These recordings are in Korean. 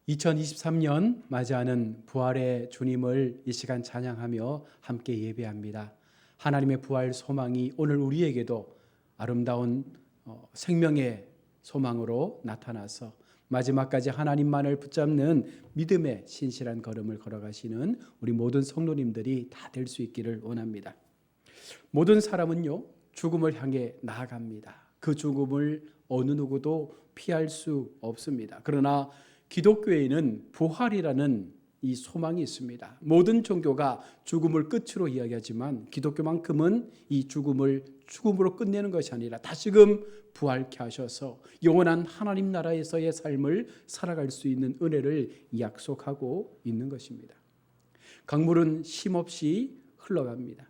2023년 맞이하는 부활의 주님을 이 시간 찬양하며 함께 예배합니다. 하나님의 부활 소망이 오늘 우리에게도 아름다운 생명의 소망으로 나타나서 마지막까지 하나님만을 붙잡는 믿음의 신실한 걸음을 걸어가시는 우리 모든 성도님들이 다 될 수 있기를 원합니다. 모든 사람은요, 죽음을 향해 나아갑니다. 그 죽음을 어느 누구도 피할 수 없습니다. 그러나 기독교에는 부활이라는 이 소망이 있습니다. 모든 종교가 죽음을 끝으로 이야기하지만 기독교만큼은 이 죽음을 죽음으로 끝내는 것이 아니라 다시금 부활케 하셔서 영원한 하나님 나라에서의 삶을 살아갈 수 있는 은혜를 약속하고 있는 것입니다. 강물은 쉼없이 흘러갑니다.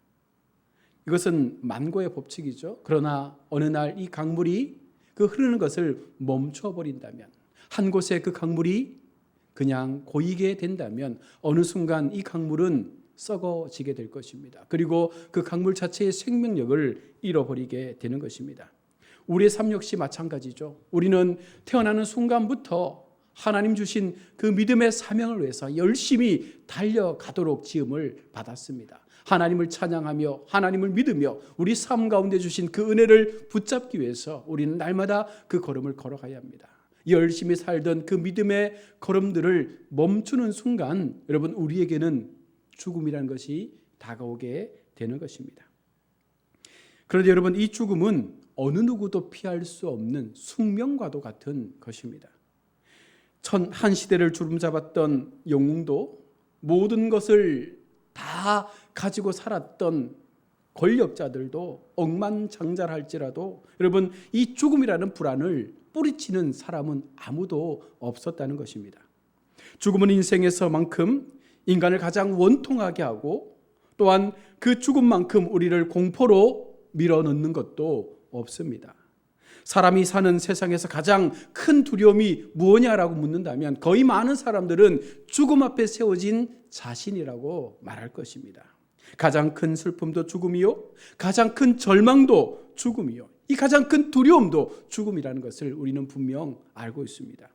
이것은 만고의 법칙이죠. 그러나 어느 날 이 강물이 그 흐르는 것을 멈춰버린다면, 한 곳에 그 강물이 그냥 고이게 된다면 어느 순간 이 강물은 썩어지게 될 것입니다. 그리고 그 강물 자체의 생명력을 잃어버리게 되는 것입니다. 우리의 삶 역시 마찬가지죠. 우리는 태어나는 순간부터 하나님 주신 그 믿음의 사명을 위해서 열심히 달려가도록 지음을 받았습니다. 하나님을 찬양하며 하나님을 믿으며 우리 삶 가운데 주신 그 은혜를 붙잡기 위해서 우리는 날마다 그 걸음을 걸어가야 합니다. 열심히 살던 그 믿음의 걸음들을 멈추는 순간 여러분, 우리에게는 죽음이라는 것이 다가오게 되는 것입니다. 그런데 여러분, 이 죽음은 어느 누구도 피할 수 없는 숙명과도 같은 것입니다. 한 시대를 주름잡았던 영웅도, 모든 것을 다 가지고 살았던 권력자들도 억만장자할지라도 여러분, 이 죽음이라는 불안을 뿌리치는 사람은 아무도 없었다는 것입니다. 죽음은 인생에서만큼 인간을 가장 원통하게 하고 또한 그 죽음만큼 우리를 공포로 밀어넣는 것도 없습니다. 사람이 사는 세상에서 가장 큰 두려움이 무엇냐라고 묻는다면 거의 많은 사람들은 죽음 앞에 세워진 자신이라고 말할 것입니다. 가장 큰 슬픔도 죽음이요, 가장 큰 절망도 죽음이요, 이 가장 큰 두려움도 죽음이라는 것을 우리는 분명 알고 있습니다.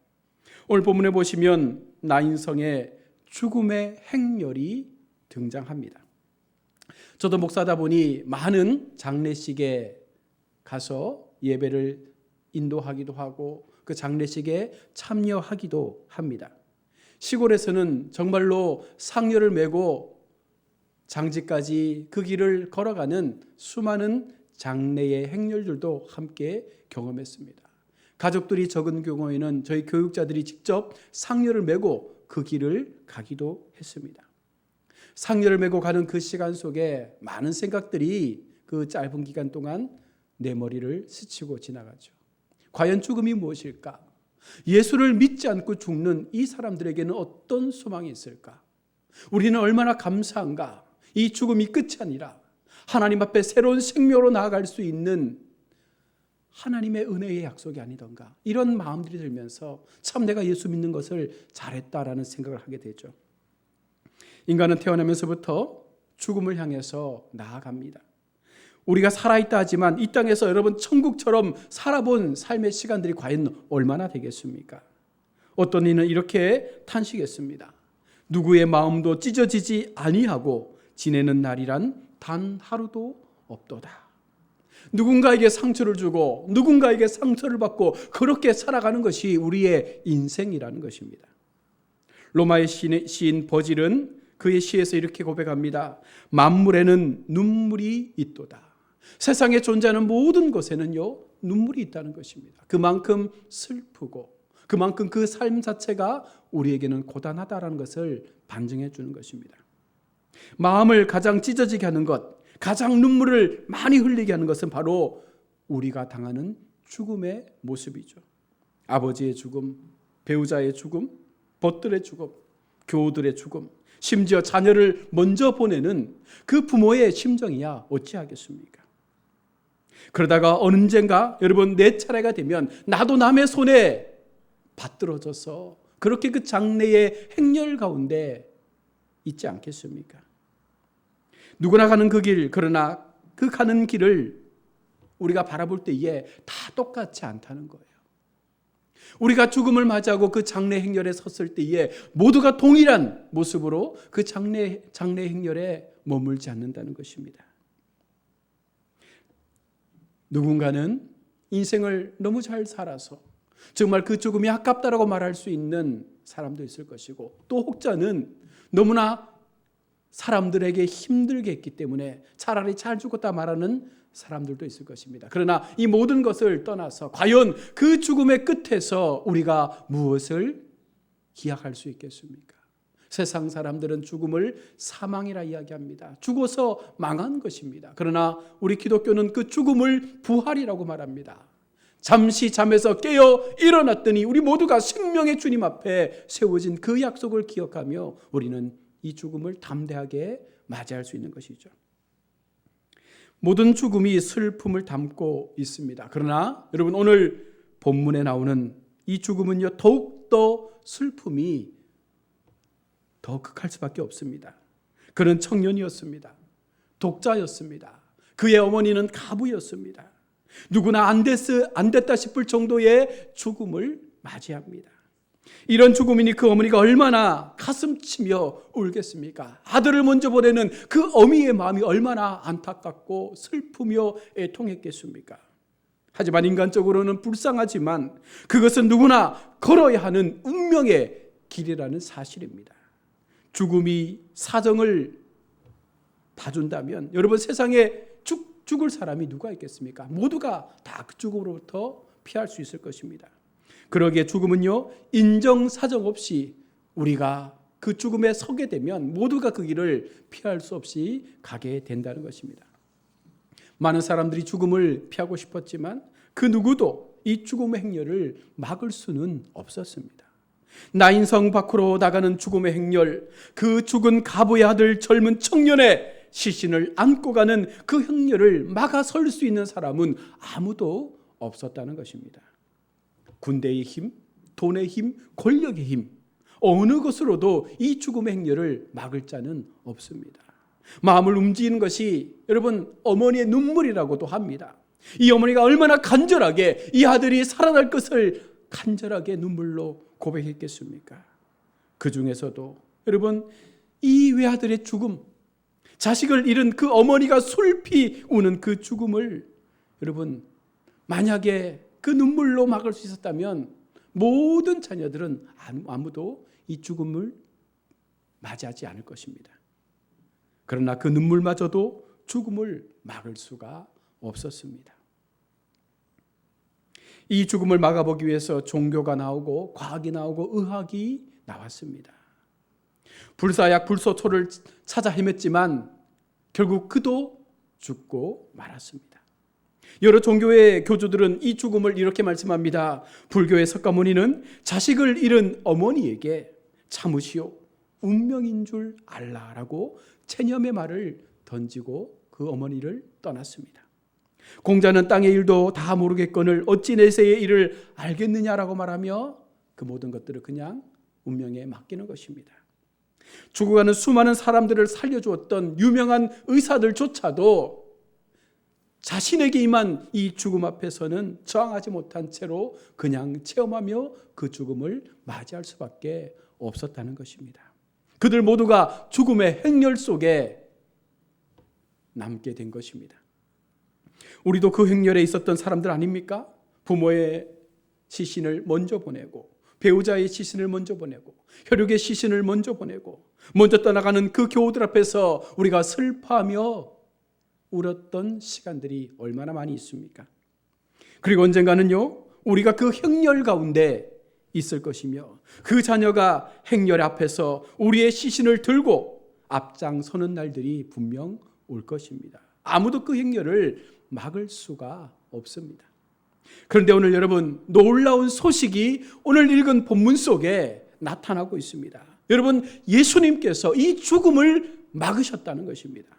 오늘 본문에 보시면 나인성의 죽음의 행렬이 등장합니다. 저도 목사다 보니 많은 장례식에 가서 예배를 인도하기도 하고 그 장례식에 참여하기도 합니다. 시골에서는 정말로 상여를 메고 장지까지 그 길을 걸어가는 수많은 장례의 행렬들도 함께 경험했습니다. 가족들이 적은 경우에는 저희 교육자들이 직접 상여를 메고 그 길을 가기도 했습니다. 상여를 메고 가는 그 시간 속에 많은 생각들이 그 짧은 기간 동안 내 머리를 스치고 지나가죠. 과연 죽음이 무엇일까? 예수를 믿지 않고 죽는 이 사람들에게는 어떤 소망이 있을까? 우리는 얼마나 감사한가? 이 죽음이 끝이 아니라 하나님 앞에 새로운 생명으로 나아갈 수 있는 하나님의 은혜의 약속이 아니던가, 이런 마음들이 들면서 참 내가 예수 믿는 것을 잘했다라는 생각을 하게 되죠. 인간은 태어나면서부터 죽음을 향해서 나아갑니다. 우리가 살아있다 하지만 이 땅에서 여러분 천국처럼 살아본 삶의 시간들이 과연 얼마나 되겠습니까? 어떤 이는 이렇게 탄식했습니다. 누구의 마음도 찢어지지 아니하고 지내는 날이란 단 하루도 없도다. 누군가에게 상처를 주고 누군가에게 상처를 받고 그렇게 살아가는 것이 우리의 인생이라는 것입니다. 로마의 시인 버질은 그의 시에서 이렇게 고백합니다. 만물에는 눈물이 있도다. 세상에 존재하는 모든 것에는요, 눈물이 있다는 것입니다. 그만큼 슬프고 그만큼 그 삶 자체가 우리에게는 고단하다는 것을 반증해 주는 것입니다. 마음을 가장 찢어지게 하는 것, 가장 눈물을 많이 흘리게 하는 것은 바로 우리가 당하는 죽음의 모습이죠. 아버지의 죽음, 배우자의 죽음, 벗들의 죽음, 교우들의 죽음, 심지어 자녀를 먼저 보내는 그 부모의 심정이야 어찌하겠습니까? 그러다가 언젠가 여러분 내 차례가 되면 나도 남의 손에 받들어져서 그렇게 그 장래의 행렬 가운데 있지 않겠습니까? 누구나 가는 그 길, 그러나 그 가는 길을 우리가 바라볼 때에 다 똑같지 않다는 거예요. 우리가 죽음을 맞이하고 그 장례 행렬에 섰을 때에 모두가 동일한 모습으로 그 장례 행렬에 머물지 않는다는 것입니다. 누군가는 인생을 너무 잘 살아서 정말 그 죽음이 아깝다라고 말할 수 있는 사람도 있을 것이고, 또 혹자는 너무나 사람들에게 힘들게 했기 때문에 차라리 잘 죽었다 말하는 사람들도 있을 것입니다. 그러나 이 모든 것을 떠나서 과연 그 죽음의 끝에서 우리가 무엇을 기약할 수 있겠습니까? 세상 사람들은 죽음을 사망이라 이야기합니다. 죽어서 망한 것입니다. 그러나 우리 기독교는 그 죽음을 부활이라고 말합니다. 잠시 잠에서 깨어 일어났더니 우리 모두가 생명의 주님 앞에 세워진 그 약속을 기억하며 우리는 이 죽음을 담대하게 맞이할 수 있는 것이죠. 모든 죽음이 슬픔을 담고 있습니다. 그러나 여러분, 오늘 본문에 나오는 이 죽음은요, 더욱더 슬픔이 더 극할 수밖에 없습니다. 그는 청년이었습니다. 독자였습니다. 그의 어머니는 가부였습니다. 누구나 안 됐다 싶을 정도의 죽음을 맞이합니다. 이런 죽음이니 그 어머니가 얼마나 가슴치며 울겠습니까? 아들을 먼저 보내는 그 어미의 마음이 얼마나 안타깝고 슬프며 애통했겠습니까? 하지만 인간적으로는 불쌍하지만 그것은 누구나 걸어야 하는 운명의 길이라는 사실입니다. 죽음이 사정을 봐준다면 여러분, 세상에 죽을 사람이 누가 있겠습니까? 모두가 다 그 죽음으로부터 피할 수 있을 것입니다. 그러기에 죽음은요, 인정사정 없이 우리가 그 죽음에 서게 되면 모두가 그 길을 피할 수 없이 가게 된다는 것입니다. 많은 사람들이 죽음을 피하고 싶었지만 그 누구도 이 죽음의 행렬을 막을 수는 없었습니다. 나인성 밖으로 나가는 죽음의 행렬, 그 죽은 가부의 아들 젊은 청년의 시신을 안고 가는 그 행렬을 막아설 수 있는 사람은 아무도 없었다는 것입니다. 군대의 힘, 돈의 힘, 권력의 힘, 어느 것으로도 이 죽음의 행렬을 막을 자는 없습니다. 마음을 움직이는 것이 여러분, 어머니의 눈물이라고도 합니다. 이 어머니가 얼마나 간절하게 이 아들이 살아날 것을 간절하게 눈물로 고백했겠습니까? 그 중에서도 여러분, 이 외아들의 죽음, 자식을 잃은 그 어머니가 솔피 우는 그 죽음을 여러분, 만약에 그 눈물로 막을 수 있었다면 모든 자녀들은 아무도 이 죽음을 맞이하지 않을 것입니다. 그러나 그 눈물마저도 죽음을 막을 수가 없었습니다. 이 죽음을 막아보기 위해서 종교가 나오고 과학이 나오고 의학이 나왔습니다. 불사약 불소초를 찾아 헤맸지만 결국 그도 죽고 말았습니다. 여러 종교의 교주들은 이 죽음을 이렇게 말씀합니다. 불교의 석가모니는 자식을 잃은 어머니에게 참으시오, 운명인 줄 알라라고 체념의 말을 던지고 그 어머니를 떠났습니다. 공자는 땅의 일도 다 모르겠거늘 어찌 내세의 일을 알겠느냐라고 말하며 그 모든 것들을 그냥 운명에 맡기는 것입니다. 죽어가는 수많은 사람들을 살려주었던 유명한 의사들조차도 자신에게 임한 이 죽음 앞에서는 저항하지 못한 채로 그냥 체험하며 그 죽음을 맞이할 수밖에 없었다는 것입니다. 그들 모두가 죽음의 행렬 속에 남게 된 것입니다. 우리도 그 행렬에 있었던 사람들 아닙니까? 부모의 시신을 먼저 보내고, 배우자의 시신을 먼저 보내고, 혈육의 시신을 먼저 보내고, 먼저 떠나가는 그 교우들 앞에서 우리가 슬퍼하며 울었던 시간들이 얼마나 많이 있습니까? 그리고 언젠가는요, 우리가 그 행렬 가운데 있을 것이며 그 자녀가 행렬 앞에서 우리의 시신을 들고 앞장서는 날들이 분명 올 것입니다. 아무도 그 행렬을 막을 수가 없습니다. 그런데 오늘 여러분, 놀라운 소식이 오늘 읽은 본문 속에 나타나고 있습니다. 여러분, 예수님께서 이 죽음을 막으셨다는 것입니다.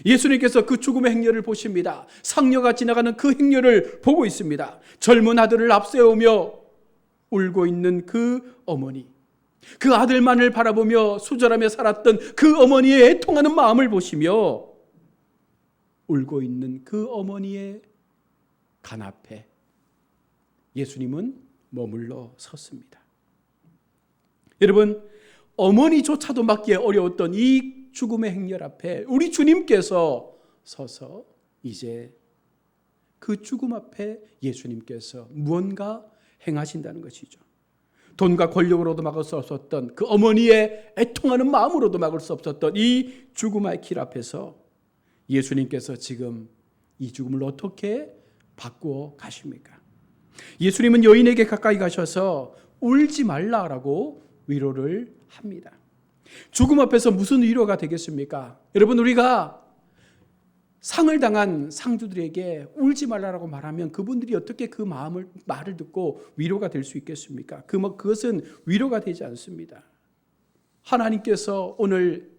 예수님께서 그 죽음의 행렬을 보십니다. 상녀가 지나가는 그 행렬을 보고 있습니다. 젊은 아들을 앞세우며 울고 있는 그 어머니, 그 아들만을 바라보며 수절하며 살았던 그 어머니의 애통하는 마음을 보시며 울고 있는 그 어머니의 간 앞에 예수님은 머물러 섰습니다. 여러분, 어머니조차도 맞기에 어려웠던 이 죽음의 행렬 앞에 우리 주님께서 서서 이제 그 죽음 앞에 예수님께서 무언가 행하신다는 것이죠. 돈과 권력으로도 막을 수 없었던 그 어머니의 애통하는 마음으로도 막을 수 없었던 이 죽음의 길 앞에서 예수님께서 지금 이 죽음을 어떻게 바꾸어 가십니까? 예수님은 여인에게 가까이 가셔서 울지 말라라고 위로를 합니다. 죽음 앞에서 무슨 위로가 되겠습니까? 여러분, 우리가 상을 당한 상주들에게 울지 말라라고 말하면 그분들이 어떻게 그 말을 듣고 위로가 될 수 있겠습니까? 그것은 위로가 되지 않습니다. 하나님께서 오늘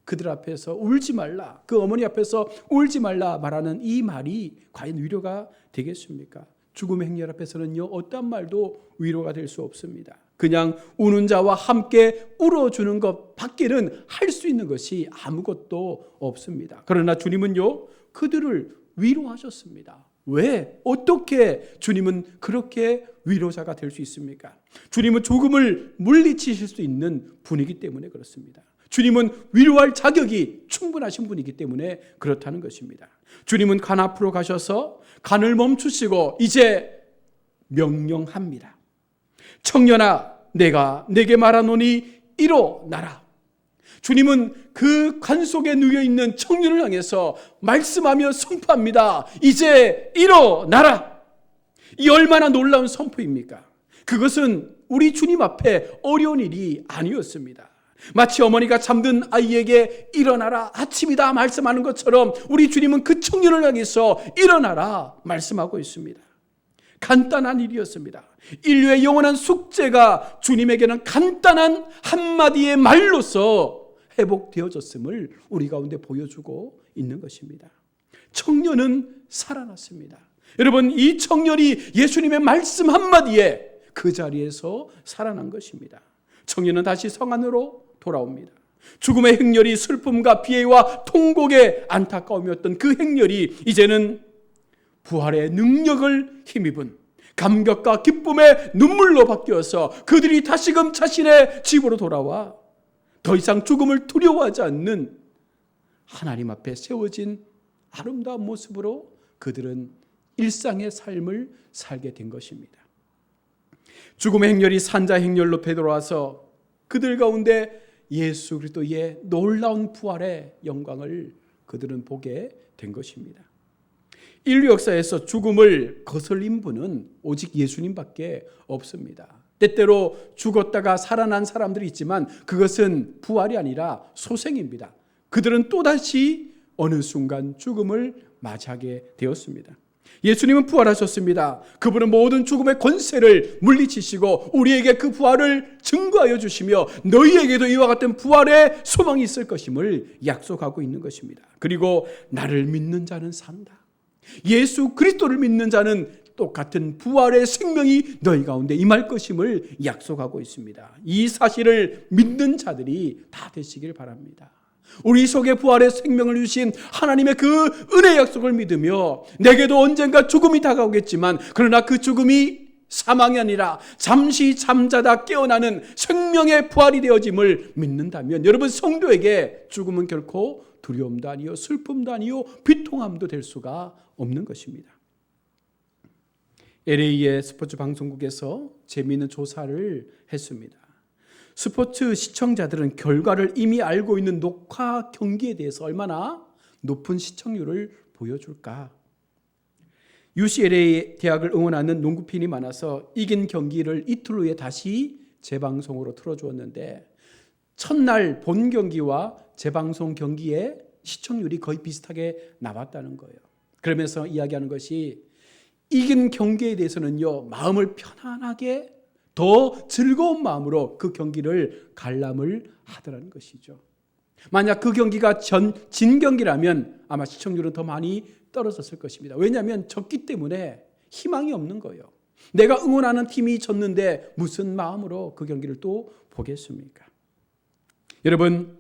그들 앞에서 울지 말라, 그 어머니 앞에서 울지 말라 말하는 이 말이 과연 위로가 되겠습니까? 죽음의 행렬 앞에서는요, 어떠한 말도 위로가 될 수 없습니다. 그냥 우는 자와 함께 울어주는 것 밖에는 할 수 있는 것이 아무것도 없습니다. 그러나 주님은요, 그들을 위로하셨습니다. 왜? 어떻게 주님은 그렇게 위로자가 될 수 있습니까? 주님은 죽음을 물리치실 수 있는 분이기 때문에 그렇습니다. 주님은 위로할 자격이 충분하신 분이기 때문에 그렇다는 것입니다. 주님은 간 앞으로 가셔서 간을 멈추시고 이제 명령합니다. 청년아, 내가 내게 말하노니 일어나라. 주님은 그 관 속에 누워있는 청년을 향해서 말씀하며 선포합니다. 이제 일어나라. 이 얼마나 놀라운 선포입니까? 그것은 우리 주님 앞에 어려운 일이 아니었습니다. 마치 어머니가 잠든 아이에게 일어나라, 아침이다 말씀하는 것처럼 우리 주님은 그 청년을 향해서 일어나라 말씀하고 있습니다. 간단한 일이었습니다. 인류의 영원한 숙제가 주님에게는 간단한 한마디의 말로서 회복되어졌음을 우리 가운데 보여주고 있는 것입니다. 청년은 살아났습니다. 여러분, 이 청년이 예수님의 말씀 한마디에 그 자리에서 살아난 것입니다. 청년은 다시 성 안으로 돌아옵니다. 죽음의 행렬이 슬픔과 비애와 통곡의 안타까움이었던 그 행렬이 이제는 부활의 능력을 힘입은 감격과 기쁨의 눈물로 바뀌어서 그들이 다시금 자신의 집으로 돌아와 더 이상 죽음을 두려워하지 않는 하나님 앞에 세워진 아름다운 모습으로 그들은 일상의 삶을 살게 된 것입니다. 죽음의 행렬이 산자 행렬로 되돌아와서 그들 가운데 예수 그리스도의 놀라운 부활의 영광을 그들은 보게 된 것입니다. 인류 역사에서 죽음을 거슬린 분은 오직 예수님밖에 없습니다. 때때로 죽었다가 살아난 사람들이 있지만 그것은 부활이 아니라 소생입니다. 그들은 또다시 어느 순간 죽음을 맞이하게 되었습니다. 예수님은 부활하셨습니다. 그분은 모든 죽음의 권세를 물리치시고 우리에게 그 부활을 증거하여 주시며 너희에게도 이와 같은 부활의 소망이 있을 것임을 약속하고 있는 것입니다. 그리고 나를 믿는 자는 산다. 예수 그리스도를 믿는 자는 똑같은 부활의 생명이 너희 가운데 임할 것임을 약속하고 있습니다. 이 사실을 믿는 자들이 다 되시길 바랍니다. 우리 속에 부활의 생명을 주신 하나님의 그 은혜 약속을 믿으며 내게도 언젠가 죽음이 다가오겠지만 그러나 그 죽음이 사망이 아니라 잠시 잠자다 깨어나는 생명의 부활이 되어짐을 믿는다면 여러분, 성도에게 죽음은 결코 두려움도 아니요 슬픔도 아니요 비통함도 될 수가 없는 것입니다. LA의 스포츠 방송국에서 재미있는 조사를 했습니다. 스포츠 시청자들은 결과를 이미 알고 있는 녹화 경기에 대해서 얼마나 높은 시청률을 보여줄까? UCLA 대학을 응원하는 농구팬이 많아서 이긴 경기를 이틀 후에 다시 재방송으로 틀어주었는데 첫날 본 경기와 재방송 경기의 시청률이 거의 비슷하게 나왔다는 거예요. 그러면서 이야기하는 것이 이긴 경기에 대해서는요, 마음을 편안하게 더 즐거운 마음으로 그 경기를 관람을 하더라는 것이죠. 만약 그 경기가 진 경기라면 아마 시청률은 더 많이 떨어졌을 것입니다. 왜냐하면 졌기 때문에 희망이 없는 거예요. 내가 응원하는 팀이 졌는데 무슨 마음으로 그 경기를 또 보겠습니까? 여러분,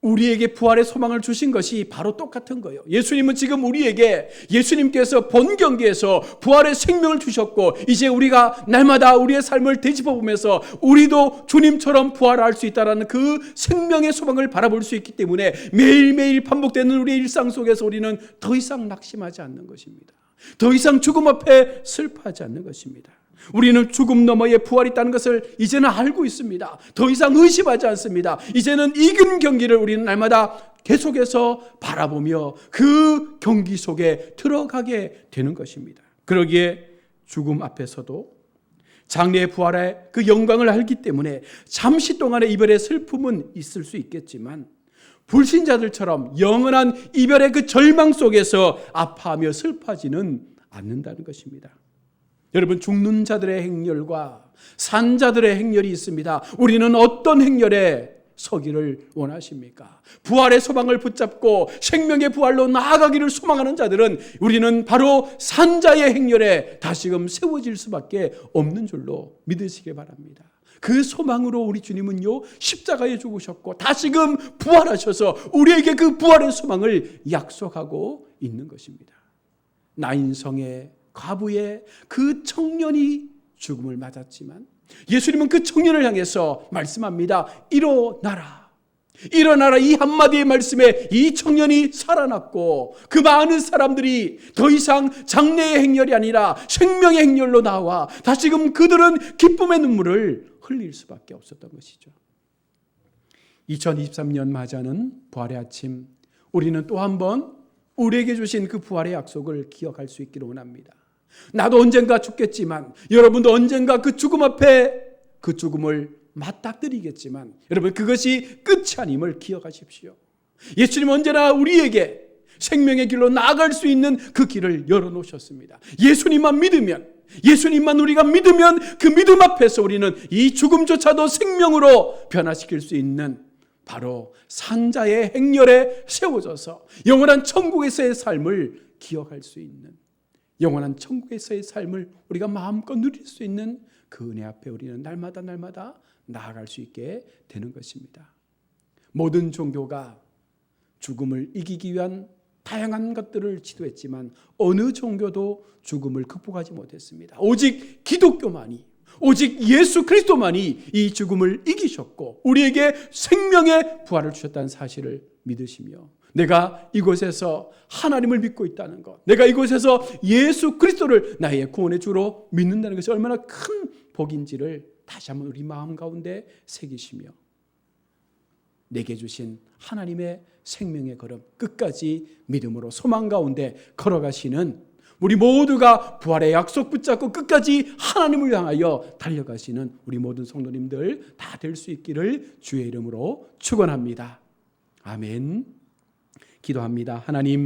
우리에게 부활의 소망을 주신 것이 바로 똑같은 거예요. 예수님은 지금 우리에게 예수님께서 본 경기에서 부활의 생명을 주셨고 이제 우리가 날마다 우리의 삶을 되짚어 보면서 우리도 주님처럼 부활할 수 있다는 그 생명의 소망을 바라볼 수 있기 때문에 매일매일 반복되는 우리의 일상 속에서 우리는 더 이상 낙심하지 않는 것입니다. 더 이상 죽음 앞에 슬퍼하지 않는 것입니다. 우리는 죽음 너머에 부활이 있다는 것을 이제는 알고 있습니다. 더 이상 의심하지 않습니다. 이제는 이긴 경기를 우리는 날마다 계속해서 바라보며 그 경기 속에 들어가게 되는 것입니다. 그러기에 죽음 앞에서도 장래의 부활의 그 영광을 알기 때문에 잠시 동안의 이별의 슬픔은 있을 수 있겠지만 불신자들처럼 영원한 이별의 그 절망 속에서 아파하며 슬퍼하지는 않는다는 것입니다. 여러분, 죽는 자들의 행렬과 산 자들의 행렬이 있습니다. 우리는 어떤 행렬에 서기를 원하십니까? 부활의 소망을 붙잡고 생명의 부활로 나아가기를 소망하는 자들은 우리는 바로 산자의 행렬에 다시금 세워질 수밖에 없는 줄로 믿으시기 바랍니다. 그 소망으로 우리 주님은요 십자가에 죽으셨고 다시금 부활하셔서 우리에게 그 부활의 소망을 약속하고 있는 것입니다. 나인성의 과부의 그 청년이 죽음을 맞았지만 예수님은 그 청년을 향해서 말씀합니다. 일어나라. 일어나라. 이 한마디의 말씀에 이 청년이 살아났고 그 많은 사람들이 더 이상 장래의 행렬이 아니라 생명의 행렬로 나와 다시금 그들은 기쁨의 눈물을 흘릴 수밖에 없었던 것이죠. 2023년 맞이하는 부활의 아침, 우리는 또 한 번 우리에게 주신 그 부활의 약속을 기억할 수 있기를 원합니다. 나도 언젠가 죽겠지만 여러분도 언젠가 그 죽음 앞에 그 죽음을 맞닥뜨리겠지만 여러분 그것이 끝이 아님을 기억하십시오. 예수님은 언제나 우리에게 생명의 길로 나아갈 수 있는 그 길을 열어놓으셨습니다. 예수님만 믿으면, 예수님만 우리가 믿으면 그 믿음 앞에서 우리는 이 죽음조차도 생명으로 변화시킬 수 있는 바로 산자의 행렬에 세워져서 영원한 천국에서의 삶을 기억할 수 있는, 영원한 천국에서의 삶을 우리가 마음껏 누릴 수 있는 그 은혜 앞에 우리는 날마다 나아갈 수 있게 되는 것입니다. 모든 종교가 죽음을 이기기 위한 다양한 것들을 지도했지만 어느 종교도 죽음을 극복하지 못했습니다. 오직 기독교만이, 오직 예수 그리스도만이 이 죽음을 이기셨고 우리에게 생명의 부활을 주셨다는 사실을 믿으시며 내가 이곳에서 하나님을 믿고 있다는 것, 내가 이곳에서 예수 그리스도를 나의 구원의 주로 믿는다는 것이 얼마나 큰 복인지를 다시 한번 우리 마음 가운데 새기시며 내게 주신 하나님의 생명의 걸음 끝까지 믿음으로 소망 가운데 걸어가시는 우리 모두가 부활의 약속 붙잡고 끝까지 하나님을 향하여 달려가시는 우리 모든 성도님들 다 될 수 있기를 주의 이름으로 축원합니다. 아멘. 기도합니다. 하나님,